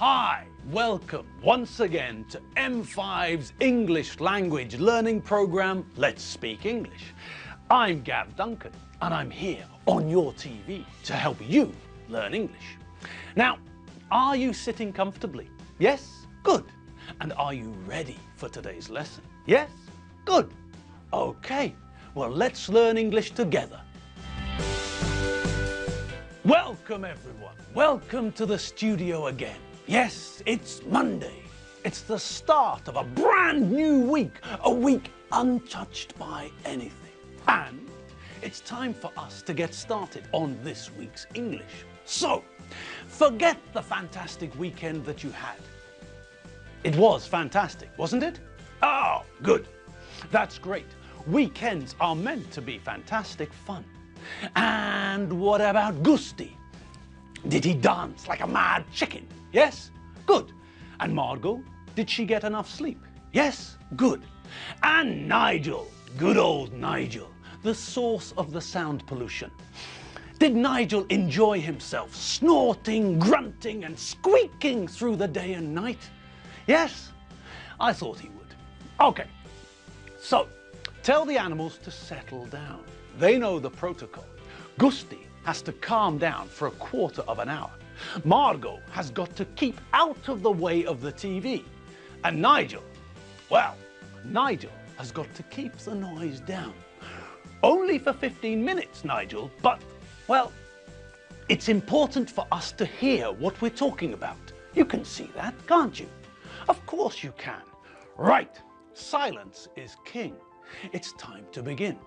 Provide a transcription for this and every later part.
Hi, welcome once again to M5's English language learning program, Let's Speak English. I'm Gav Duncan and I'm here on your TV to help you learn English. Now, are you sitting comfortably? Yes? Good. And are you ready for today's lesson? Yes? Good. Okay, well let's learn English together. Welcome everyone. Welcome to the studio again. Yes, it's Monday. It's the start of a brand new week, a week untouched by anything. And it's time for us to get started on this week's English. So, forget the fantastic weekend that you had. It was fantastic, wasn't it? Oh, good. That's great. Weekends are meant to be fantastic fun. And what about Gusti? Did he dance like a mad chicken? Yes? Good. And Margot, did she get enough sleep? Yes? Good. And Nigel, good old Nigel, the source of the sound pollution. Did Nigel enjoy himself snorting, grunting and squeaking through the day and night? Yes? I thought he would. Okay. So, tell the animals to settle down. They know the protocol. Gusti has to calm down for a quarter of an hour. Margot has got to keep out of the way of the TV. And Nigel, well, Nigel has got to keep the noise down. Only for 15 minutes, Nigel, but, well, it's important for us to hear what we're talking about. You can see that, can't you? Of course you can. Right, silence is king. It's time to begin.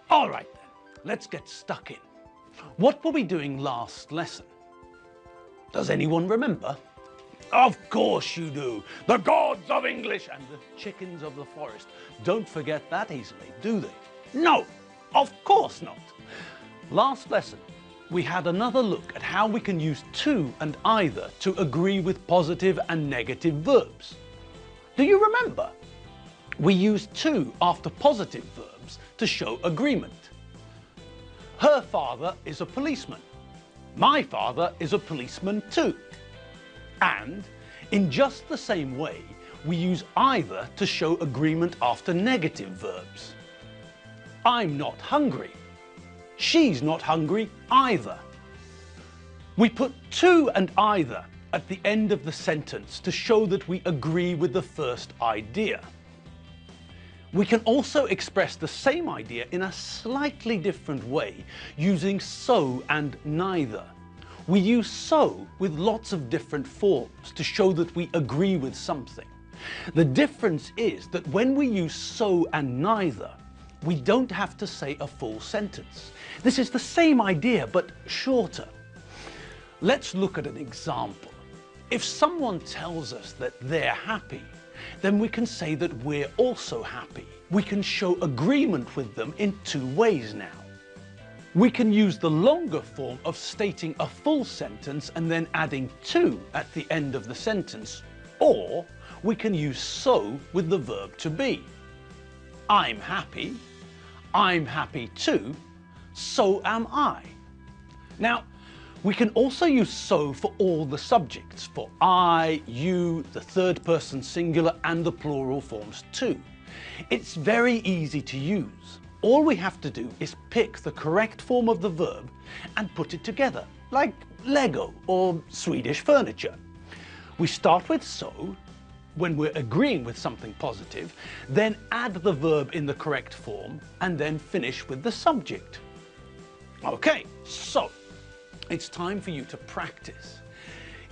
All right then, let's get stuck in. What were we doing last lesson? Does anyone remember? Of course you do. The gods of English and the chickens of the forest. Don't forget that easily, do they? No, of course not. Last lesson, we had another look at how we can use to and either to agree with positive and negative verbs. Do you remember? We use to after positive verbs to show agreement. Her father is a policeman. My father is a policeman too. And in just the same way, we use either to show agreement after negative verbs. I'm not hungry. She's not hungry either. We put to and either at the end of the sentence to show that we agree with the first idea. We can also express the same idea in a slightly different way using so and neither. We use so with lots of different forms to show that we agree with something. The difference is that when we use so and neither, we don't have to say a full sentence. This is the same idea but shorter. Let's look at an example. If someone tells us that they're happy, then we can say that we're also happy. We can show agreement with them in two ways now. We can use the longer form of stating a full sentence and then adding to at the end of the sentence, or we can use so with the verb to be. I'm happy too, so am I. Now, we can also use so for all the subjects, for I, you, the third person singular and the plural forms too. It's very easy to use. All we have to do is pick the correct form of the verb and put it together, like Lego or Swedish furniture. We start with so, when we're agreeing with something positive, then add the verb in the correct form and then finish with the subject. Okay, so it's time for you to practice.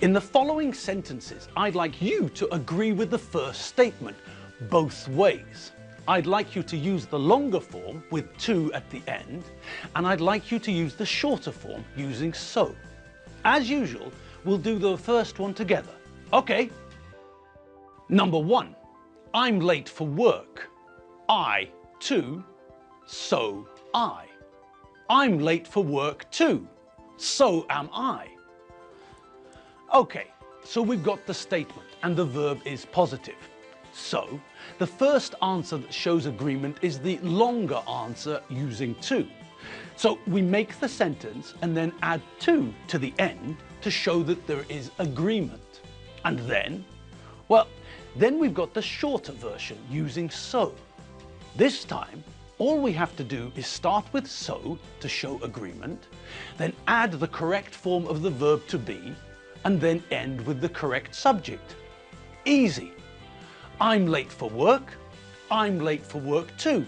In the following sentences, I'd like you to agree with the first statement both ways. I'd like you to use the longer form with to at the end, and I'd like you to use the shorter form using so. As usual, we'll do the first one together. Okay. Number one, I'm late for work. I too, so I. I'm late for work too. So am I. Okay, so we've got the statement and the verb is positive. So, the first answer that shows agreement is the longer answer using to. So we make the sentence and then add to the end to show that there is agreement. And then, well, then we've got the shorter version using so. This time, all we have to do is start with so to show agreement, then add the correct form of the verb to be, and then end with the correct subject. Easy. I'm late for work. I'm late for work too.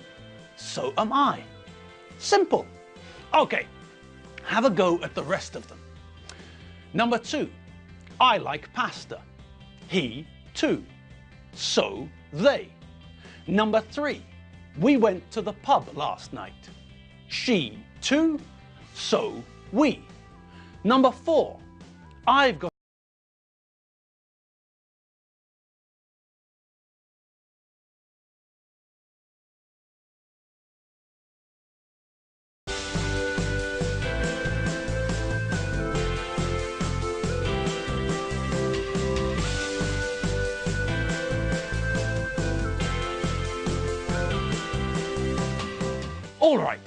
So am I. Simple. Okay, have a go at the rest of them. Number 2, I like pasta. He too. So they. Number 3, we went to the pub last night. She too. So we. Number 4, I've got All right,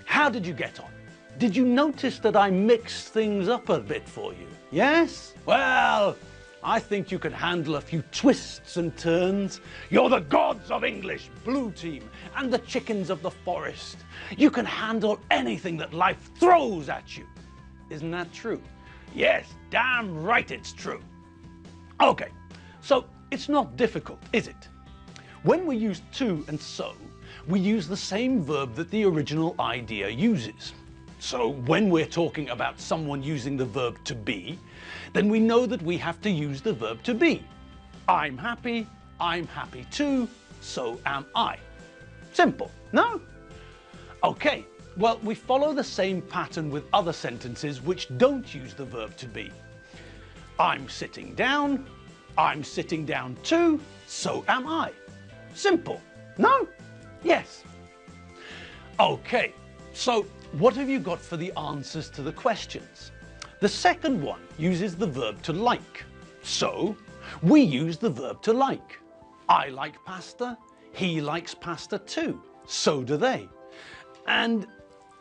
how did you get on? Did you notice that I mixed things up a bit for you? Yes? Well, I think you can handle a few twists and turns. You're the gods of English, Blue Team, and the chickens of the forest. You can handle anything that life throws at you. Isn't that true? Yes, damn right it's true. Okay, so it's not difficult, is it? When we use to and so, we use the same verb that the original idea uses. So when we're talking about someone using the verb to be, then we know that we have to use the verb to be. I'm happy too, so am I. Simple, no? Okay, well, we follow the same pattern with other sentences which don't use the verb to be. I'm sitting down too, so am I. Simple, no? Yes. Okay, so what have you got for the answers to the questions? The second one uses the verb to like. So we use the verb to like. I like pasta, he likes pasta too, so do they. And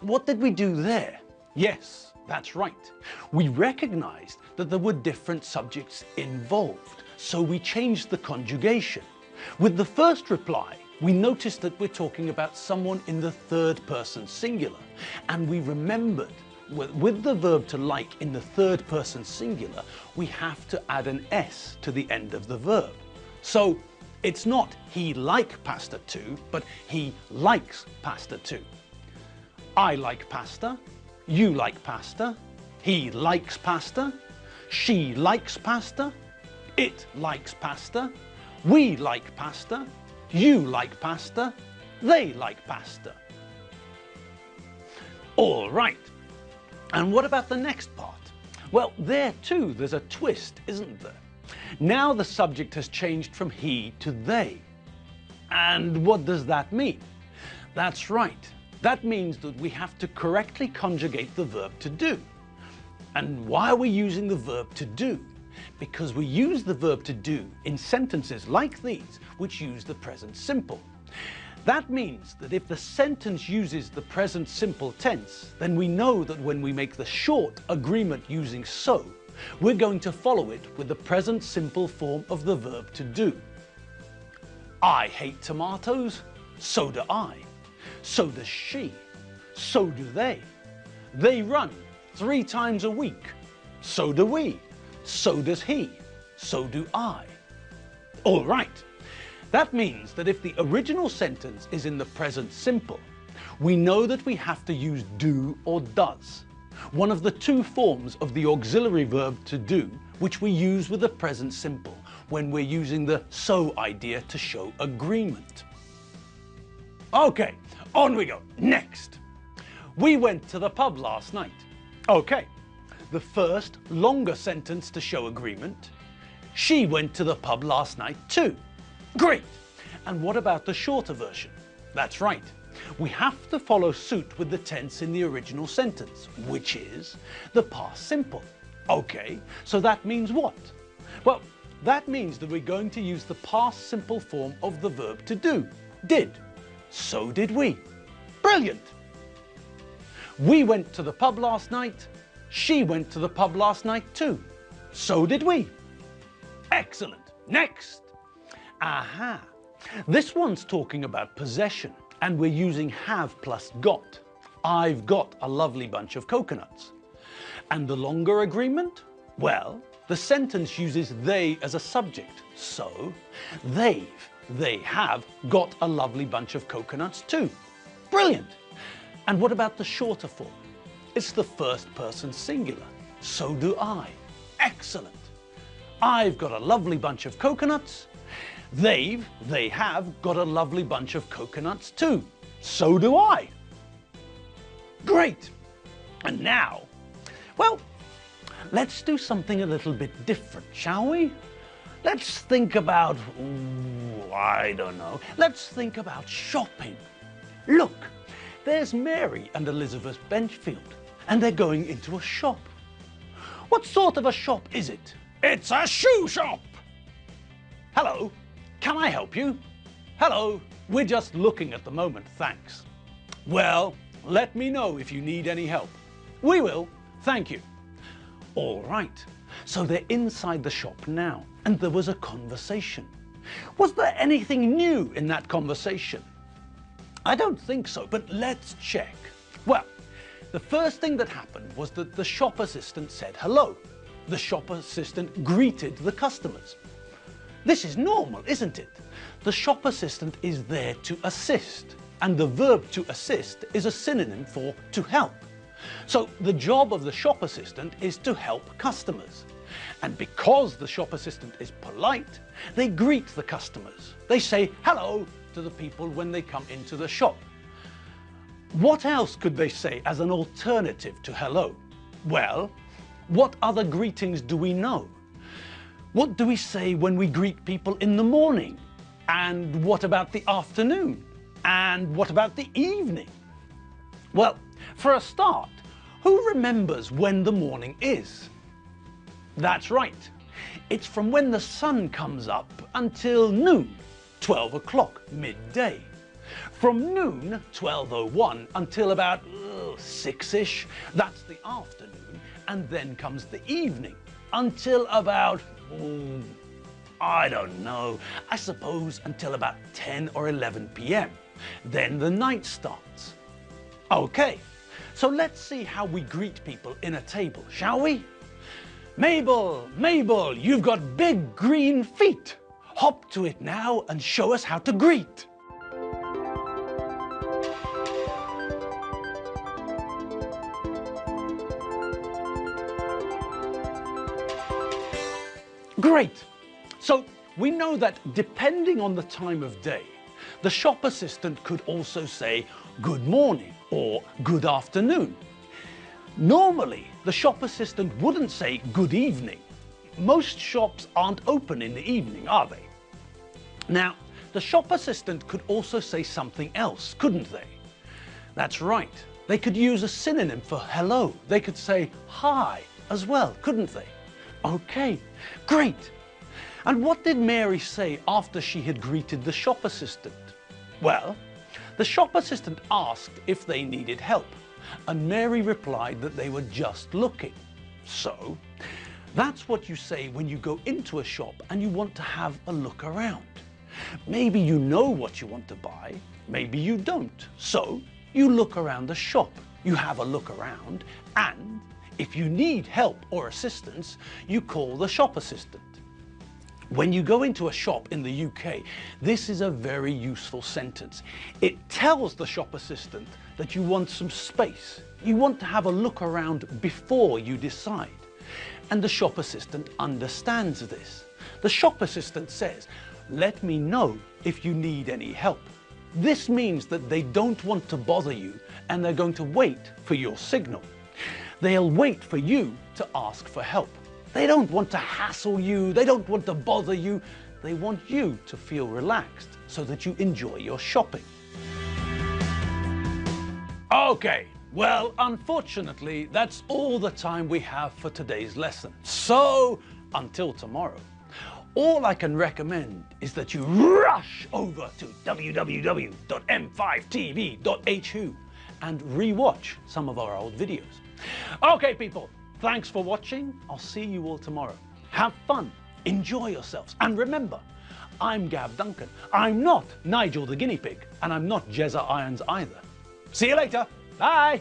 what did we do there? Yes, that's right. We recognized that there were different subjects involved, so we changed the conjugation. With the first reply, we noticed that we're talking about someone in the third person singular, and we remembered with the verb to like in the third person singular, we have to add an S to the end of the verb. So it's not he like pasta too, but he likes pasta too. I like pasta, you like pasta, he likes pasta, she likes pasta, it likes pasta, we like pasta, you like pasta, they like pasta. All right. And what about the next part? Well, there too there's a twist, isn't there? Now the subject has changed from he to they. And what does that mean? That's right. That means that we have to correctly conjugate the verb to do. And why are we using the verb to do? Because we use the verb to do in sentences like these, which use the present simple. That means that if the sentence uses the present simple tense, then we know that when we make the short agreement using so, we're going to follow it with the present simple form of the verb to do. I hate tomatoes, so do I. So does she. So do they. They run 3 times a week. So do we. So does he. So do I. All right. That means that if the original sentence is in the present simple, we know that we have to use do or does, one of the 2 forms of the auxiliary verb to do, which we use with the present simple when we're using the so idea to show agreement. Okay, on we go. Next. We went to the pub last night. Okay. The first, longer sentence to show agreement. She went to the pub last night too. Great! And what about the shorter version? That's right. We have to follow suit with the tense in the original sentence, which is the past simple. Okay, so that means what? Well, that means that we're going to use the past simple form of the verb to do, did. So did we. Brilliant! We went to the pub last night. She went to the pub last night too. So did we. Excellent. Next. Aha. This one's talking about possession, and we're using have plus got. I've got a lovely bunch of coconuts. And the longer agreement? Well, the sentence uses they as a subject. So, they have got a lovely bunch of coconuts too. Brilliant. And what about the shorter form? It's the first person singular. So do I. Excellent. I've got a lovely bunch of coconuts. They have got a lovely bunch of coconuts too. So do I. Great. And now, well, let's do something a little bit different, shall we? Let's think about, I don't know, let's think about shopping. Look, there's Mary and Elizabeth Benchfield, and they're going into a shop. What sort of a shop is it? It's a shoe shop! Hello, can I help you? Hello, we're just looking at the moment, thanks. Well, let me know if you need any help. We will, thank you. All right, so they're inside the shop now, and there was a conversation. Was there anything new in that conversation? I don't think so, but let's check. Well, the first thing that happened was that the shop assistant said hello. The shop assistant greeted the customers. This is normal, isn't it? The shop assistant is there to assist, and the verb to assist is a synonym for to help. So the job of the shop assistant is to help customers. And because the shop assistant is polite, they greet the customers. They say hello to the people when they come into the shop. What else could they say as an alternative to hello? Well, what other greetings do we know? What do we say when we greet people in the morning? And what about the afternoon? And what about the evening? Well, for a start, who remembers when the morning is? That's right. It's from when the sun comes up until noon, 12 o'clock, midday. From noon, 12:01, until about 6-ish, that's the afternoon, and then comes the evening, until about, I don't know, I suppose until about 10 or 11 p.m. Then the night starts. Okay, so let's see how we greet people in a table, shall we? Mabel, Mabel, you've got big green feet. Hop to it now and show us how to greet. Great. So we know that depending on the time of day, the shop assistant could also say good morning or good afternoon. Normally, the shop assistant wouldn't say good evening. Most shops aren't open in the evening, are they? Now, the shop assistant could also say something else, couldn't they? That's right. They could use a synonym for hello. They could say hi as well, couldn't they? Okay, great. And what did Mary say after she had greeted the shop assistant? Well, the shop assistant asked if they needed help, and Mary replied that they were just looking. So, that's what you say when you go into a shop and you want to have a look around. Maybe you know what you want to buy, maybe you don't. So, you look around the shop, you have a look around, and if you need help or assistance, you call the shop assistant. When you go into a shop in the UK, this is a very useful sentence. It tells the shop assistant that you want some space. You want to have a look around before you decide. And the shop assistant understands this. The shop assistant says, let me know if you need any help. This means that they don't want to bother you and they're going to wait for your signal. They'll wait for you to ask for help. They don't want to hassle you, they don't want to bother you, they want you to feel relaxed so that you enjoy your shopping. Okay, well, unfortunately, that's all the time we have for today's lesson. So, until tomorrow, all I can recommend is that you rush over to www.m5tv.hu and rewatch some of our old videos. Okay, people, Thanks for watching. I'll see you all tomorrow. Have fun, enjoy yourselves, and remember, I'm Gav Duncan. I'm not Nigel the guinea pig, and I'm not Jezza Irons either. See you later. Bye.